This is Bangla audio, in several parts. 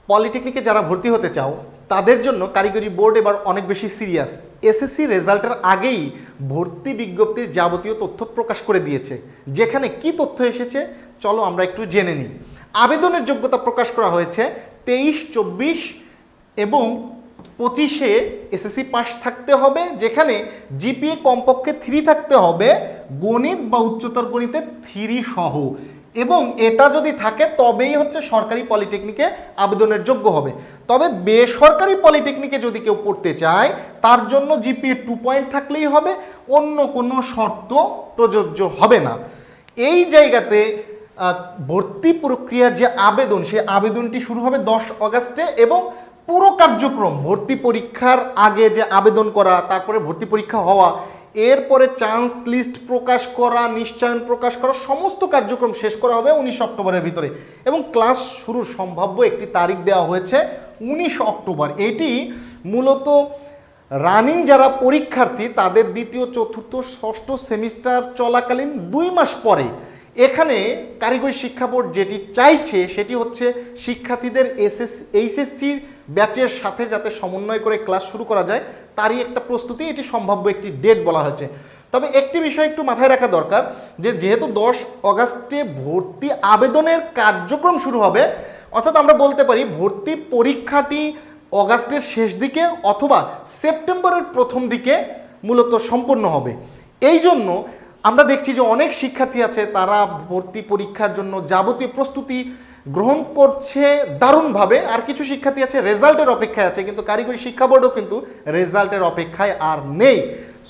পলিটেকনিকে যারা ভর্তি হতে চাও তাদের জন্য কারিগরি বোর্ড এবার অনেক বেশি সিরিয়াস। এসএসসি রেজাল্টের আগেই ভর্তি বিজ্ঞপ্তির যাবতীয় তথ্য প্রকাশ করে দিয়েছে। যেখানে কি তথ্য এসেছে চলো আমরা একটু জেনে নিই। আবেদনের যোগ্যতা প্রকাশ করা হয়েছে 23, 24 এবং 25-এ এসএসসি পাস থাকতে হবে, যেখানে জিপিএ কমপক্ষে 3 থাকতে হবে, গণিত বা উচ্চতর গণিতে 3 সহ। এবং এটা যদি থাকে তবেই হচ্ছে সরকারি পলিটেকনিকে আবেদনের যোগ্য হবে। তবে বেসরকারি পলিটেকনিকে যদি কেউ পড়তে চায় তার জন্য জিপিএ 2 পয়েন্ট থাকলেই হবে, অন্য কোনো শর্ত প্রযোজ্য হবে না। এই জায়গাতে ভর্তি প্রক্রিয়ার যে আবেদন, সেই আবেদনটি শুরু হবে 10 অগাস্টে এবং পুরো কার্যক্রম ভর্তি পরীক্ষার আগে যে আবেদন করা, তারপরে ভর্তি পরীক্ষা হওয়া, এরপরে চান্স লিস্ট প্রকাশ করা, নিশ্চয়ন প্রকাশ করা, সমস্ত কার্যক্রম শেষ করা হবে 19 অক্টোবরের ভিতরে। এবং ক্লাস শুরুর সম্ভাব্য একটি তারিখ দেওয়া হয়েছে 19 অক্টোবর। এটি মূলত রানিং যারা পরীক্ষার্থী তাদের দ্বিতীয়, চতুর্থ, ষষ্ঠ সেমিস্টার চলাকালীন 2 মাস পরে। এখানে কারিগরি শিক্ষা বোর্ড যেটি চাইছে সেটি হচ্ছে শিক্ষার্থীদের এইচএসসির ব্যাচের সাথে যাতে সমন্বয় করে ক্লাস শুরু করা যায় তারই একটা প্রস্তুতি, এটি সম্ভাব্য একটি ডেট বলা হয়েছে। তবে একটি বিষয় একটু মাথায় রাখা দরকার যে যেহেতু 10 অগাস্টে ভর্তি আবেদনের কার্যক্রম শুরু হবে, অর্থাৎ আমরা বলতে পারি ভর্তি পরীক্ষাটি অগাস্টের শেষ দিকে অথবা সেপ্টেম্বরের প্রথম দিকে মূলত সম্পন্ন হবে। এই জন্য আমরা দেখছি যে অনেক শিক্ষার্থী আছে তারা ভর্তি পরীক্ষার জন্য যাবতীয় প্রস্তুতি গ্রহণ করছে দারুণভাবে, আর কিছু শিক্ষার্থী আছে রেজাল্টের অপেক্ষায় আছে, কিন্তু কারিগরি শিক্ষা বোর্ডও কিন্তু রেজাল্টের অপেক্ষায় আর নেই।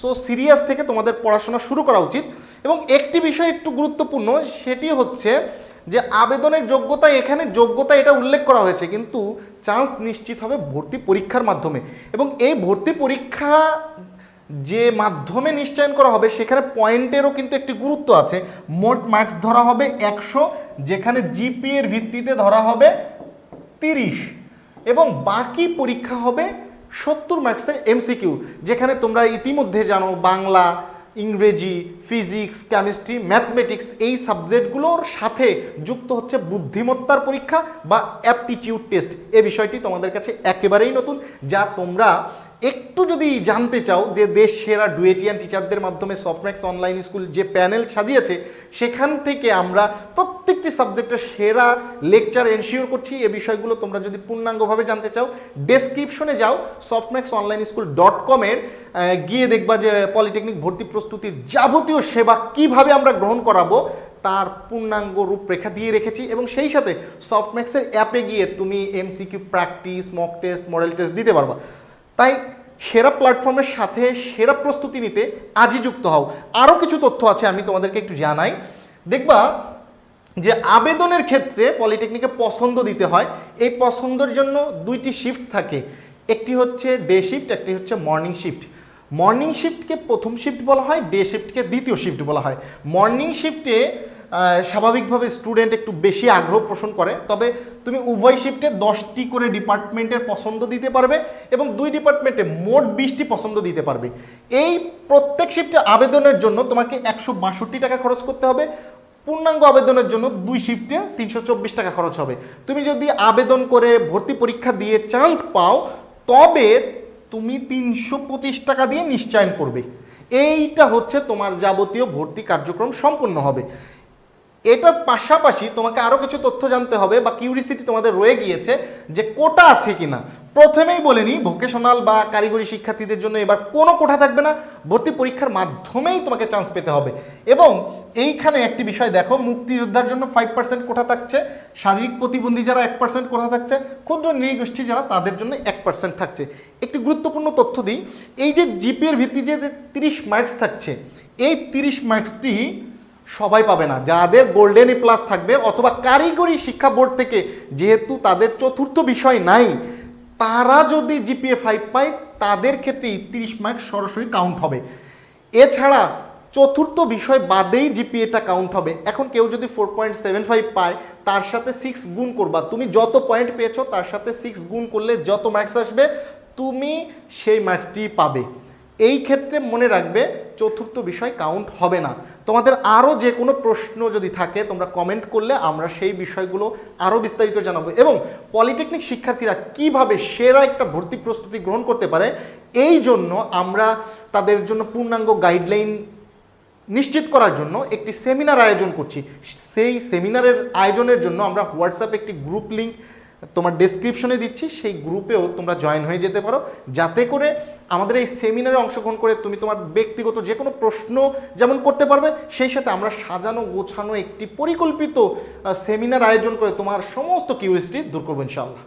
সো সিরিয়াস থেকে তোমাদের পড়াশোনা শুরু করা উচিত। এবং একটি বিষয় একটু গুরুত্বপূর্ণ, সেটি হচ্ছে যে আবেদনের যোগ্যতা, এখানে যোগ্যতা এটা উল্লেখ করা হয়েছে, কিন্তু চান্স নিশ্চিত হবে ভর্তি পরীক্ষার মাধ্যমে। এবং এই ভর্তি পরীক্ষা যে মাধ্যমে নিশ্চয়ন করা হবে সেখানে পয়েন্টেরও কিন্তু একটি গুরুত্ব আছে। মোট মার্কস ধরা হবে 100, যেখানে জিপিএর ভিত্তিতে ধরা হবে 30, এবং বাকি পরীক্ষা হবে 70 মার্কসের এমসিকিউ, যেখানে তোমরা ইতিমধ্যে জানো বাংলা, ইংরেজি, ফিজিক্স, কেমিস্ট্রি, ম্যাথমেটিক্স এই সাবজেক্টগুলোর সাথে যুক্ত হচ্ছে বুদ্ধিমত্তার পরীক্ষা বা অ্যাপটিটিউড টেস্ট। এই বিষয়টি তোমাদের কাছে একেবারেই নতুন, যা তোমরা একটু যদি জানতে চাও যে দেশ সেরা ডুয়েটিয়ান টিচারদের মাধ্যমে সফটম্যাক্স অনলাইন স্কুল যে প্যানেল সাজিয়েছে সেখান থেকে আমরা প্রত্যেকটি সাবজেক্টের সেরা লেকচার এনশিওর করছি। এই বিষয়গুলো তোমরা যদি পূর্ণাঙ্গভাবে জানতে চাও ডেসক্রিপশনে যাও, softmaxonlineschool.com-এর গিয়ে দেখবা যে পলিটেকনিক ভর্তি প্রস্তুতির যাবতীয় সেবা কিভাবে আমরা গ্রহণ করাবো তার পূর্ণাঙ্গ রূপরেখা দিয়ে রেখেছি। এবং সেই সাথে সফটম্যাক্সের অ্যাপে গিয়ে তুমি MCQ practice, mock test, model test দিতে পারবা। তাই সেরা প্ল্যাটফর্মের সাথে সেরা প্রস্তুতি নিতে আজই যুক্ত হও। আরও কিছু তথ্য আছে আমি তোমাদেরকে একটু জানাই। দেখবা যে আবেদনের ক্ষেত্রে পলিটেকনিকে পছন্দ দিতে হয়। এই পছন্দের জন্য 2টি শিফট থাকে, একটি হচ্ছে ডে শিফট, একটি হচ্ছে মর্নিং শিফট। মর্নিং শিফটকে প্রথম শিফট বলা হয়, ডে শিফটকে দ্বিতীয় শিফট বলা হয়। মর্নিং শিফটে স্বাভাবিকভাবে স্টুডেন্ট একটু বেশি আগ্রহ পোষণ করে, তবে তুমি উভয় শিফটে 10টি করে ডিপার্টমেন্টের পছন্দ দিতে পারবে এবং 2 ডিপার্টমেন্টে মোট 20টি পছন্দ দিতে পারবে। এই প্রত্যেক শিফটে আবেদনের জন্য তোমাকে 162 টাকা খরচ করতে হবে। পূর্ণাঙ্গ আবেদনের জন্য 2 শিফটে 324 টাকা খরচ হবে। তুমি যদি আবেদন করে ভর্তি পরীক্ষা দিয়ে চান্স পাও তবে তুমি 325 টাকা দিয়ে নিশ্চয়ন করবে। এইটা হচ্ছে তোমার যাবতীয় ভর্তি কার্যক্রম সম্পূর্ণ হবে। এটার পাশাপাশি তোমাকে আরও কিছু তথ্য জানতে হবে বা কিউরিসিটি তোমাদের রয়ে গিয়েছে যে কোটা আছে কিনা। প্রথমেই বলে নিই, ভোকেশনাল বা কারিগরি শিক্ষার্থীদের জন্য এবার কোনো কোটা থাকবে না, ভর্তি পরীক্ষার মাধ্যমেই তোমাকে চান্স পেতে হবে। এবং এইখানে একটি বিষয় দেখো, মুক্তিযোদ্ধার জন্য 5% কোটা থাকছে, শারীরিক প্রতিবন্ধী যারা 1% কোটা থাকছে, ক্ষুদ্র নৃগোষ্ঠী যারা তাদের জন্য 1% থাকছে। একটি গুরুত্বপূর্ণ তথ্য দিই, এই যে জিপিএর ভিত্তিতে যে 30 মার্কস থাকছে, এই 30 মার্কসটি সবাই পাবে না। যাদের গোল্ডেন এ প্লাস থাকবে অথবা কারিগরি শিক্ষা বোর্ড থেকে যেহেতু তাদের চতুর্থ বিষয় নাই, তারা যদি জিপিএ 5 পায় তাদের ক্ষেত্রে 30 মার্কস সরাসরি কাউন্ট হবে। এছাড়া চতুর্থ বিষয় বাদেই জিপিএটা কাউন্ট হবে। এখন কেউ যদি 4.75 পায় তার সাথে 6 গুণ করবা, তুমি যত পয়েন্ট পেয়েছো তার সাথে 6 গুণ করলে যত মার্কস আসবে তুমি সেই মার্কসটি পাবে। এই ক্ষেত্রে মনে রাখবে চতুর্থ বিষয় কাউন্ট হবে না। তোমাদের আরও যে কোনো প্রশ্ন যদি থাকে তোমরা কমেন্ট করলে আমরা সেই বিষয়গুলো আরও বিস্তারিত জানাবো, এবং পলিটেকনিক শিক্ষার্থীরা কিভাবে সেরা একটা ভর্তি প্রস্তুতি গ্রহণ করতে পারে এই জন্য আমরা তাদের জন্য পূর্ণাঙ্গ গাইডলাইন নিশ্চিত করার জন্য একটি সেমিনার আয়োজন করছি। সেই সেমিনারের আয়োজনের জন্য আমরা হোয়াটসঅ্যাপে একটি গ্রুপ লিঙ্ক তোমার ডেসক্রিপশনে দিচ্ছি, সেই গ্রুপেও তোমরা জয়েন হয়ে যেতে পারো, যাতে করে আমাদের এই সেমিনারে অংশগ্রহণ করে তুমি তোমার ব্যক্তিগত যে কোনো প্রশ্ন যেমন করতে পারবে, সেই সাথে আমরা সাজানো গোছানো একটি পরিকল্পিত সেমিনার আয়োজন করে তোমার সমস্ত কিউরিয়াসিটি দূর করবো ইনশাআল্লাহ।